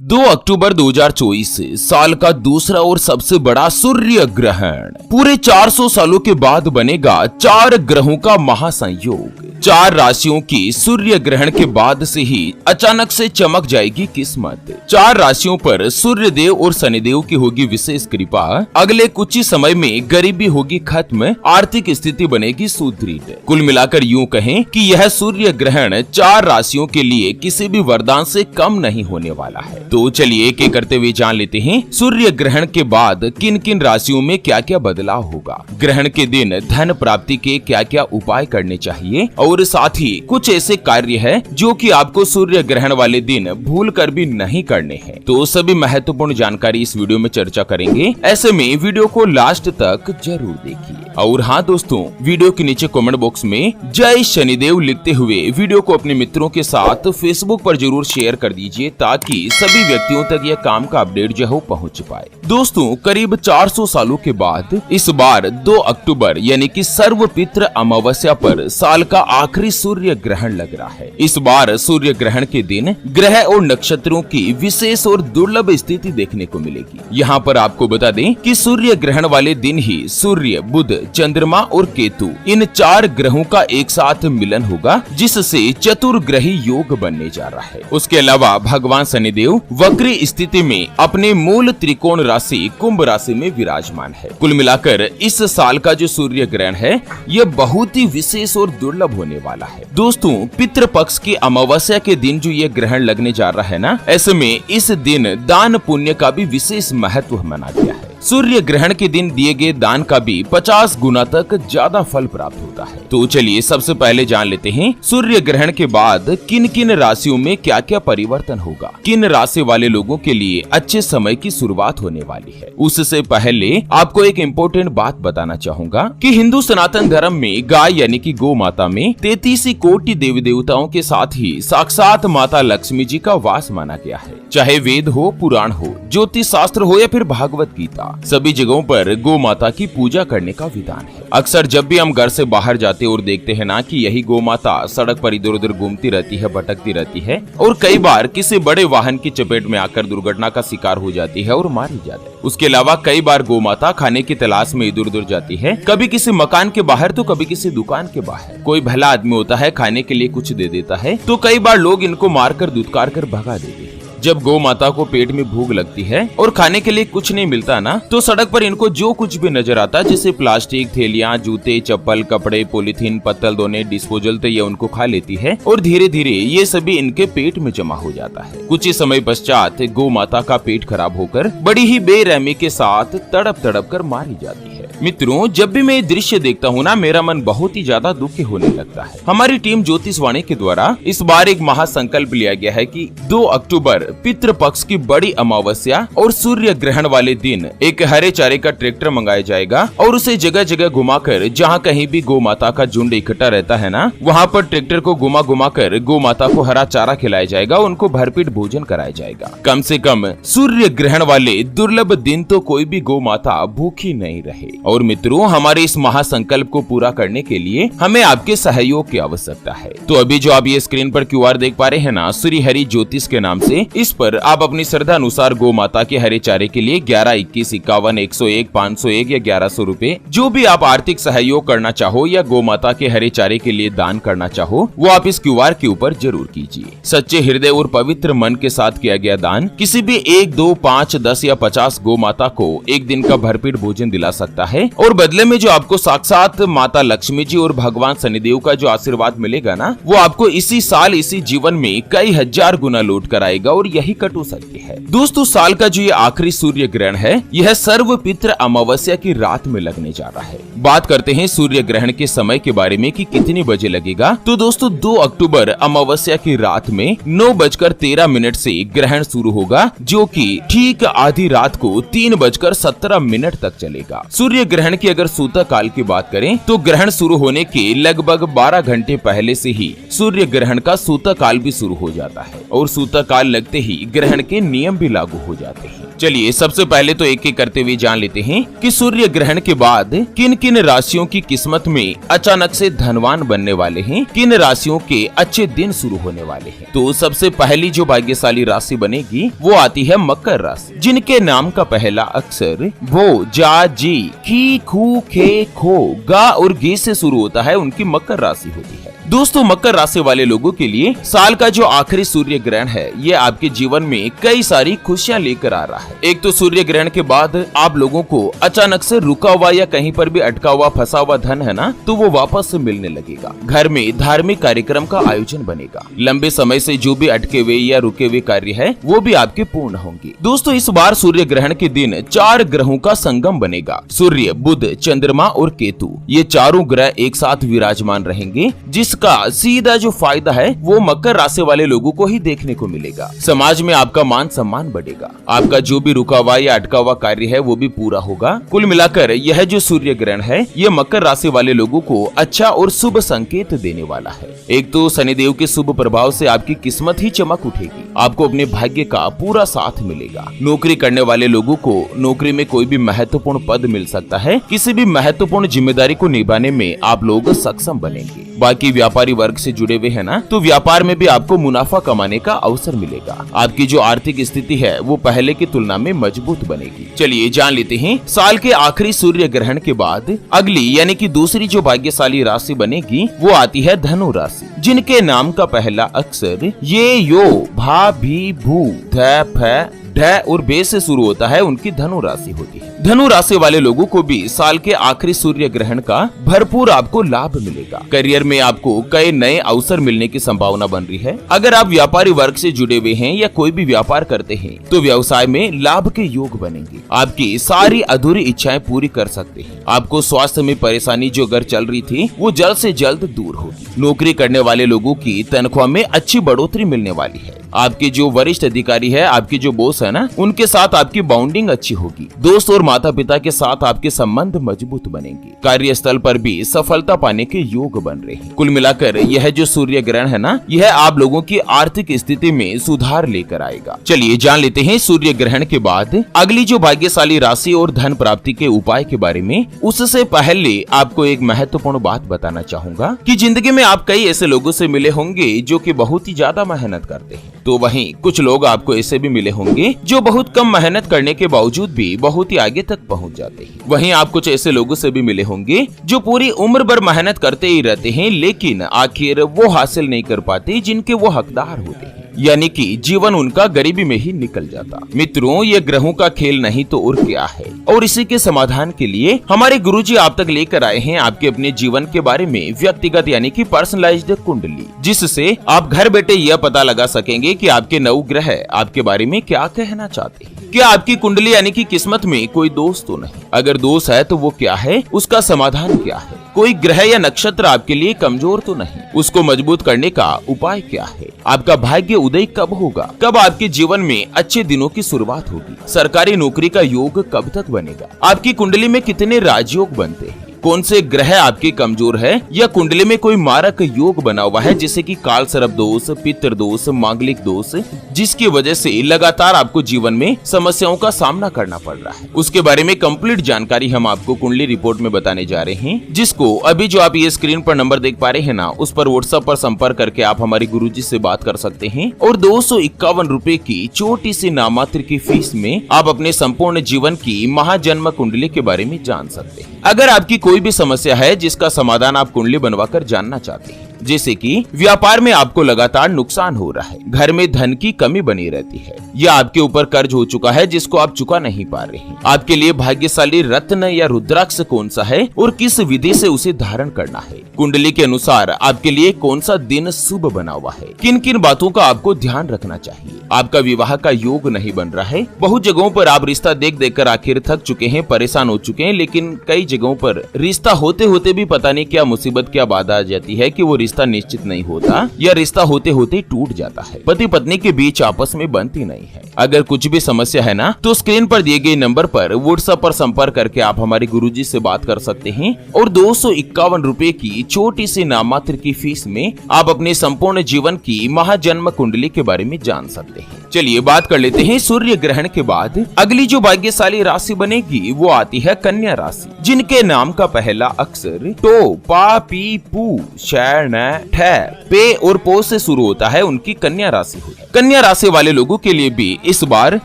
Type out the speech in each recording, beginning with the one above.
2 अक्टूबर 2024 साल का दूसरा और सबसे बड़ा सूर्य ग्रहण। पूरे 400 सालों के बाद बनेगा 4 ग्रहों का महासंयोग। 4 राशियों की सूर्य ग्रहण के बाद से ही अचानक से चमक जाएगी किस्मत। 4 राशियों पर सूर्य देव और शनिदेव की होगी विशेष कृपा। अगले कुछ ही समय में गरीबी होगी खत्म, आर्थिक स्थिति बनेगी सुदृढ़। कुल मिलाकर यूं कहें कि यह सूर्य ग्रहण 4 राशियों के लिए किसी भी वरदान से कम नहीं होने वाला है। तो चलिए एक एक करते हुए जान लेते हैं सूर्य ग्रहण के बाद किन किन राशियों में क्या क्या बदलाव होगा। ग्रहण के दिन धन प्राप्ति के क्या क्या उपाय करने चाहिए और साथ ही कुछ ऐसे कार्य है जो कि आपको सूर्य ग्रहण वाले दिन भूल कर भी नहीं करने हैं। तो सभी महत्वपूर्ण जानकारी इस वीडियो में चर्चा करेंगे, ऐसे में वीडियो को लास्ट तक जरूर देखिए। और हाँ दोस्तों, वीडियो के नीचे कमेंट बॉक्स में जय शनिदेव लिखते हुए वीडियो को अपने मित्रों के साथ फेसबुक पर जरूर शेयर कर दीजिए ताकि सभी व्यक्तियों तक यह काम का अपडेट जो है पहुंच पाए। दोस्तों, करीब 400 सालों के बाद इस बार 2 अक्टूबर यानी कि सर्वपित्र अमावस्या पर साल का आखिरी सूर्य ग्रहण लग रहा है। इस बार सूर्य ग्रहण के दिन ग्रह और नक्षत्रों की विशेष और दुर्लभ स्थिति देखने को मिलेगी। यहाँ पर आपको बता दें कि सूर्य ग्रहण वाले दिन ही सूर्य, बुध, चंद्रमा और केतु इन 4 ग्रहों का एक साथ मिलन होगा, जिससे चतुर्ग्रही योग बनने जा रहा है। उसके अलावा भगवान शनिदेव वक्री स्थिति में अपने मूल त्रिकोण राशि कुंभ राशि में विराजमान है। कुल मिलाकर इस साल का जो सूर्य ग्रहण है यह बहुत ही विशेष और दुर्लभ होने वाला है। दोस्तों, पितृ पक्ष की अमावस्या के दिन जो ये ग्रहण लगने जा रहा है ना, ऐसे में इस दिन दान पुण्य का भी विशेष महत्व माना गया है। सूर्य ग्रहण के दिन दिए गए दान का भी 50 गुना तक ज्यादा फल प्राप्त होता है। तो चलिए सबसे पहले जान लेते हैं सूर्य ग्रहण के बाद किन किन राशियों में क्या क्या परिवर्तन होगा, किन राशि वाले लोगों के लिए अच्छे समय की शुरुआत होने वाली है। उससे पहले आपको एक इम्पोर्टेंट बात बताना चाहूंगा कि हिंदू सनातन धर्म में गाय यानी कि गौ माता में 33 कोटि देवी देवताओं के साथ ही साक्षात माता लक्ष्मी जी का वास माना गया है। चाहे वेद हो, पुराण हो, ज्योतिष शास्त्र हो या फिर भागवत गीता, सभी जगहों पर गौ माता की पूजा करने का विधान है। अक्सर जब भी हम घर से बाहर जाते और देखते हैं ना कि यही गौ माता सड़क पर इधर उधर घूमती रहती है, भटकती रहती है और कई बार किसी बड़े वाहन की चपेट में आकर दुर्घटना का शिकार हो जाती है और मारी जाती है। उसके अलावा कई बार गौ माता खाने की तलाश में इधर उधर जाती है, कभी किसी मकान के बाहर तो कभी किसी दुकान के बाहर। कोई भला आदमी होता है, खाने के लिए कुछ दे देता है तो कई बार लोग इनको मारकर दुत्कार कर भगा देते हैं। जब गौ माता को पेट में भूख लगती है और खाने के लिए कुछ नहीं मिलता ना, तो सड़क पर इनको जो कुछ भी नजर आता है, जैसे प्लास्टिक, थैलियां, जूते, चप्पल, कपड़े, पॉलीथीन, पत्तल, दोने, डिस्पोजल, तो ये उनको खा लेती है और धीरे धीरे ये सभी इनके पेट में जमा हो जाता है। कुछ ही समय पश्चात गौ माता का पेट खराब होकर बड़ी ही बेरहमी के साथ तड़प तड़प कर मारी जाती है। मित्रों, जब भी मैं ये दृश्य देखता हूँ ना, मेरा मन बहुत ही ज्यादा दुखी होने लगता है। हमारी टीम ज्योतिषवाणी के द्वारा इस बार एक महासंकल्प लिया गया है कि 2 अक्टूबर पितृ पक्ष की बड़ी अमावस्या और सूर्य ग्रहण वाले दिन एक हरे चारे का ट्रैक्टर मंगाया जाएगा और उसे जगह जगह घुमाकर, जहाँ कहीं भी गौ माता का झुंड इकट्ठा रहता है ना, वहाँ पर ट्रैक्टर को घुमा घुमा कर गौ माता को हरा चारा खिलाया जाएगा, उनको भरपेट भोजन कराया जाएगा। कम से कम सूर्य ग्रहण वाले दुर्लभ दिन तो कोई भी गौ माता भूखी नहीं रहे। और मित्रों, हमारे इस महासंकल्प को पूरा करने के लिए हमें आपके सहयोग की आवश्यकता है। तो अभी जो आप ये स्क्रीन पर QR देख पा रहे हैं ना, श्री हरि ज्योतिष के नाम से, इस पर आप अपनी श्रद्धा अनुसार गौ माता के हरे चारे के लिए 11, 21, 51, 101, 501 या 1100 रुपए जो भी आप आर्थिक सहयोग करना चाहो या गौ माता के हरे चारे के लिए दान करना चाहो, वो आप इस QR के ऊपर जरूर कीजिए। सच्चे हृदय और पवित्र मन के साथ किया गया दान किसी भी 1, 2, 5, 10 या 50 गौ माता को एक दिन का भरपेट भोजन दिला सकता है और बदले में जो आपको साक्षात माता लक्ष्मी जी और भगवान शनिदेव का जो आशीर्वाद मिलेगा ना, वो आपको इसी साल, इसी जीवन में कई हजार गुना लौट कर आएगा और यही कटु सत्य है। दोस्तों, साल का जो ये आखिरी सूर्य ग्रहण है, यह सर्वपित्र अमावस्या की रात में लगने जा रहा है। बात करते हैं सूर्य ग्रहण के समय के बारे में कि कितनी बजे लगेगा। तो दोस्तों, 2 अक्टूबर अमावस्या की रात में 9:13 से ग्रहण शुरू होगा, जो कि ठीक आधी रात को 3:17 तक चलेगा। सूर्य सूर्य ग्रहण की अगर सूतक काल की बात करें तो ग्रहण शुरू होने के लगभग 12 घंटे पहले से ही सूर्य ग्रहण का सूतक काल भी शुरू हो जाता है और सूतक काल लगते ही ग्रहण के नियम भी लागू हो जाते हैं। चलिए सबसे पहले तो एक एक करते हुए जान लेते हैं कि सूर्य ग्रहण के बाद किन किन राशियों की किस्मत में अचानक से धनवान बनने वाले हैं, किन राशियों के अच्छे दिन शुरू होने वाले हैं। तो सबसे पहली जो भाग्यशाली राशि बनेगी वो आती है मकर राशि, जिनके नाम का पहला अक्षर भो, जा, जी, खी, खू, खे, खो, गा और गे से शुरू होता है, उनकी मकर राशि होती है। दोस्तों मकर राशि वाले लोगों के लिए साल का जो आखिरी सूर्य ग्रहण है ये आपके जीवन में कई सारी खुशियां लेकर आ रहा है। एक तो सूर्य ग्रहण के बाद आप लोगों को अचानक से रुका हुआ या कहीं पर भी अटका हुआ फंसा हुआ धन है ना, तो वो वापस से मिलने लगेगा। घर में धार्मिक कार्यक्रम का आयोजन बनेगा। लंबे समय से जो भी अटके हुए या रुके हुए कार्य है वो भी आपके पूर्ण होंगे। दोस्तों इस बार सूर्य ग्रहण के दिन 4 ग्रहों का संगम बनेगा। सूर्य, बुध, चंद्रमा और केतु, ये चारों ग्रह एक साथ विराजमान रहेंगे, जिसका सीधा जो फायदा है वो मकर राशि वाले लोगों को ही देखने को मिलेगा। समाज में आपका मान सम्मान बढ़ेगा। आपका जो भी रुका हुआ या अटका हुआ कार्य है वो भी पूरा होगा। कुल मिलाकर यह जो सूर्य ग्रहण है ये मकर राशि वाले लोगों को अच्छा और शुभ संकेत देने वाला है। एक तो शनिदेव के शुभ प्रभाव से आपकी किस्मत ही चमक उठेगी। आपको अपने भाग्य का पूरा साथ मिलेगा। नौकरी करने वाले लोगों को नौकरी में कोई भी महत्वपूर्ण पद मिल सकता है। किसी भी महत्वपूर्ण जिम्मेदारी को निभाने में आप लोग सक्षम बनेंगे। बाकी व्यापारी वर्ग से जुड़े हुए हैं ना, तो व्यापार में भी आपको मुनाफा कमाने का अवसर मिलेगा। आपकी जो आर्थिक स्थिति है वो पहले की तुलना में मजबूत बनेगी। चलिए जान लेते हैं साल के आखिरी सूर्य ग्रहण के बाद अगली यानी कि दूसरी जो भाग्यशाली राशि बनेगी वो आती है धनु राशि, जिनके नाम का पहला अक्षर ये, यो, भा, भी, भू, ध, फ, ढ और बे से शुरू होता है, उनकी धनु राशि होती है। धनु राशि वाले लोगों को भी साल के आखिरी सूर्य ग्रहण का भरपूर आपको लाभ मिलेगा। करियर में आपको कई नए अवसर मिलने की संभावना बन रही है। अगर आप व्यापारी वर्ग से जुड़े हुए हैं या कोई भी व्यापार करते हैं तो व्यवसाय में लाभ के योग बनेंगे। आपकी सारी अधूरी इच्छाएं पूरी कर सकते हैं। आपको स्वास्थ्य में परेशानी जो अगर चल रही थी वो जल्द से जल्द दूर होगी। नौकरी करने वाले लोगों की तनख्वाह में अच्छी बढ़ोतरी मिलने वाली है। आपके जो वरिष्ठ अधिकारी है, आपके जो बॉस है ना, उनके साथ आपकी बाउंडिंग अच्छी होगी। दोस्त और माता पिता के साथ आपके संबंध मजबूत बनेंगे। कार्यस्थल पर भी सफलता पाने के योग बन रहे हैं। कुल मिलाकर यह जो सूर्य ग्रहण है ना, यह आप लोगों की आर्थिक स्थिति में सुधार लेकर आएगा। चलिए जान लेते हैं सूर्य ग्रहण के बाद अगली जो भाग्यशाली राशि और धन प्राप्ति के उपाय के बारे में। उससे पहले आपको एक महत्वपूर्ण बात बताना चाहूंगा कि जिंदगी में आप कई ऐसे लोगों से मिले होंगे जो कि बहुत ही ज्यादा मेहनत करते हैं, तो वहीं कुछ लोग आपको ऐसे भी मिले होंगे जो बहुत कम मेहनत करने के बावजूद भी बहुत ही आगे तक पहुंच जाते हैं। वहीं आप कुछ ऐसे लोगों से भी मिले होंगे जो पूरी उम्र भर मेहनत करते ही रहते हैं, लेकिन आखिर वो हासिल नहीं कर पाते जिनके वो हकदार होते हैं, यानी कि जीवन उनका गरीबी में ही निकल जाता। मित्रों, ये ग्रहों का खेल नहीं तो और क्या है। और इसी के समाधान के लिए हमारे गुरुजी आप तक लेकर आए हैं आपके अपने जीवन के बारे में व्यक्तिगत यानी कि पर्सनलाइज्ड कुंडली, जिससे आप घर बैठे यह पता लगा सकेंगे कि आपके 9 ग्रह आपके बारे में क्या कहना चाहते हैं। क्या आपकी कुंडली यानी कि किस्मत में कोई दोष तो नहीं? अगर दोष है तो वो क्या है, उसका समाधान क्या है? कोई ग्रह या नक्षत्र आपके लिए कमजोर तो नहीं, उसको मजबूत करने का उपाय क्या है? आपका भाग्य उदय कब होगा? कब आपके जीवन में अच्छे दिनों की शुरुआत होगी? सरकारी नौकरी का योग कब तक बनेगा? आपकी कुंडली में कितने राजयोग बनते हैं? कौन से ग्रह आपके कमजोर है या कुंडली में कोई मारक योग बना हुआ है, जैसे कि काल सर्प दोष, पितृ दोष, मांगलिक दोष, जिसकी वजह से लगातार आपको जीवन में समस्याओं का सामना करना पड़ रहा है? उसके बारे में कंप्लीट जानकारी हम आपको कुंडली रिपोर्ट में बताने जा रहे हैं, जिसको अभी जो आप ये स्क्रीन पर नंबर देख पा रहे हैं ना, उस पर व्हाट्सएप पर संपर्क करके आप हमारे गुरुजी से बात कर सकते हैं और 251 रुपए की छोटी सी नामात्र की फीस में आप अपने संपूर्ण जीवन की महाजन्म कुंडली के बारे में जान सकते हैं। अगर आपकी कोई भी समस्या है जिसका समाधान आप कुंडली बनवाकर जानना चाहते हैं, जैसे कि व्यापार में आपको लगातार नुकसान हो रहा है, घर में धन की कमी बनी रहती है, या आपके ऊपर कर्ज हो चुका है जिसको आप चुका नहीं पा रहे हैं, आपके लिए भाग्यशाली रत्न या रुद्राक्ष कौन सा है और किस विधि से उसे धारण करना है, कुंडली के अनुसार आपके लिए कौन सा दिन शुभ बना हुआ है, किन किन बातों का आपको ध्यान रखना चाहिए, आपका विवाह का योग नहीं बन रहा है, बहुत जगहों पर आप रिश्ता देख देख कर आखिर थक चुके हैं, परेशान हो चुके हैं, लेकिन कई जगहों पर रिश्ता होते होते भी पता नहीं क्या मुसीबत क्या बाधा आ जाती है कि वो रिश्ता निश्चित नहीं होता या रिश्ता होते होते टूट जाता है। पति पत्नी के बीच आपस में बनती नहीं है। अगर कुछ भी समस्या है ना तो स्क्रीन पर दिए गए नंबर पर व्हाट्सएप पर संपर्क करके आप हमारे गुरुजी से बात कर सकते हैं और 251 रुपए की छोटी सी नाममात्र की फीस में आप अपने संपूर्ण जीवन की महाजन्म कुंडली के बारे में जान सकते हैं। चलिए बात कर लेते हैं सूर्य ग्रहण के बाद अगली जो भाग्यशाली राशि बनेगी वो आती है कन्या राशि, जिनके नाम का पहला अक्षर टो, पा, पी, पू, शै, न, ठे, पे और पो से शुरू होता है, उनकी कन्या राशि हुई। कन्या राशि वाले लोगों के लिए भी इस बार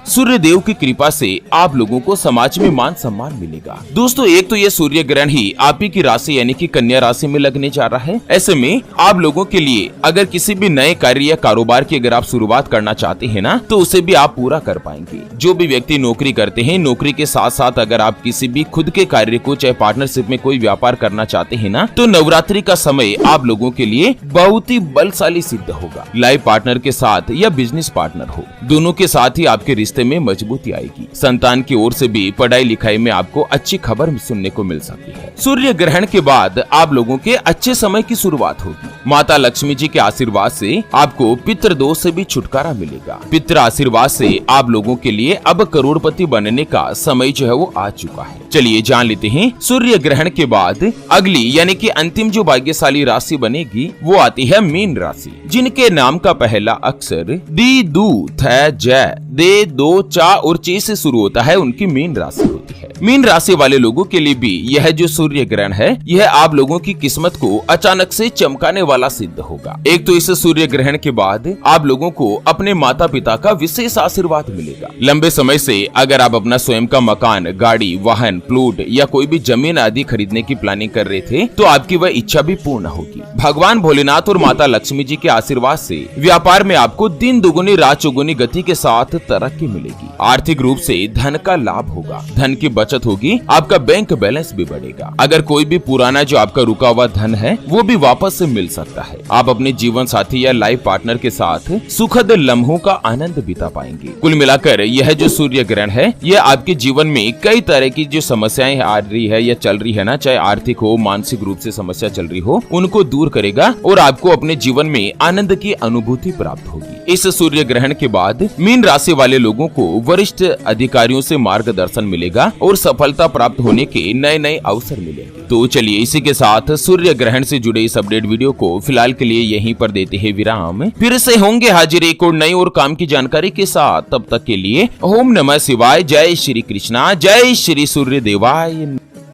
सूर्य देव की कृपा से आप लोगों को समाज में मान सम्मान मिलेगा। दोस्तों एक तो ये सूर्य ग्रहण ही आप ही की राशि यानी कि कन्या राशि में लगने जा रहा है। ऐसे में आप लोगों के लिए अगर किसी भी नए कार्य या कारोबार की अगर आप शुरुआत करना चाहते हैं ना तो उसे भी आप पूरा कर पाएंगे। जो भी व्यक्ति नौकरी करते हैं, नौकरी के साथ साथ अगर आप किसी भी खुद के कार्य को चाहे पार्टनरशिप में कोई व्यापार करना चाहते हैं ना तो नवरात्रि का समय आप लोगों के लिए बहुत ही बलशाली सिद्ध होगा। लाइफ पार्टनर के साथ या बिजनेस पार्टनर हो, दोनों के साथ ही आपके रिश्ते में मजबूती आएगी। संतान की ओर से भी पढ़ाई लिखाई में आपको अच्छी खबर सुनने को मिल सकती है। सूर्य ग्रहण के बाद आप लोगों के अच्छे समय की शुरुआत होगी। माता लक्ष्मी जी के आशीर्वाद से आपको पितृ दोष से भी छुटकारा मिलेगा। पितृ आशीर्वाद से आप लोगों के लिए अब करोड़पति बनने का समय जो है वो आ चुका है। चलिए जान लेते हैं सूर्य ग्रहण के बाद अगली यानी कि अंतिम जो भाग्यशाली राशि बनेगी वो आती है मीन राशि, जिनके नाम का पहला अक्षर डी, दू, थ, ज, दे, दो, चा और चे से शुरू होता है, उनकी मीन राशि होती है। मीन राशि वाले लोगों के लिए भी यह जो सूर्य ग्रहण है यह आप लोगों की किस्मत को अचानक से चमकाने वाला सिद्ध होगा। एक तो इस सूर्य ग्रहण के बाद आप लोगों को अपने माता पिता का विशेष आशीर्वाद मिलेगा। लंबे समय से अगर आप अपना स्वयं का मकान, गाड़ी, वाहन, प्लॉट या कोई भी जमीन आदि खरीदने की प्लानिंग कर रहे थे तो आपकी वह इच्छा भी पूर्ण होगी। भगवान भोलेनाथ और माता लक्ष्मी जी के आशीर्वाद से व्यापार में आपको दिन दुगुनी रात चौगुनी गति के साथ तरक्की मिलेगी। आर्थिक रूप से धन का लाभ होगा, धन की बचत होगी, आपका बैंक बैलेंस भी बढ़ेगा। अगर कोई भी पुराना जो आपका रुका हुआ धन है वो भी वापस से मिल सकता है। आप अपने जीवन साथी या लाइफ पार्टनर के साथ सुखद लम्हों का आनंद बिता पाएंगे। कुल मिलाकर यह जो सूर्य ग्रहण है यह आपके जीवन में कई तरह की जो समस्याएं आ रही है या चल रही है ना, चाहे आर्थिक हो, मानसिक रूप से समस्या चल रही हो, उनको दूर करेगा और आपको अपने जीवन में आनंद की अनुभूति प्राप्त होगी। इस सूर्य ग्रहण के बाद मीन राशि वाले लोगों को वरिष्ठ अधिकारियों से मार्गदर्शन मिलेगा और सफलता प्राप्त होने के नए नए अवसर मिलेंगे। तो चलिए इसी के साथ सूर्य ग्रहण से जुड़े इस अपडेट वीडियो को फिलहाल के लिए यहीं पर देते हैं विराम। फिर से होंगे हाजिर एक और नई और काम की जानकारी के साथ। तब तक के लिए ओम नमः शिवाय, जय श्री कृष्णा, जय श्री सूर्य देवाय।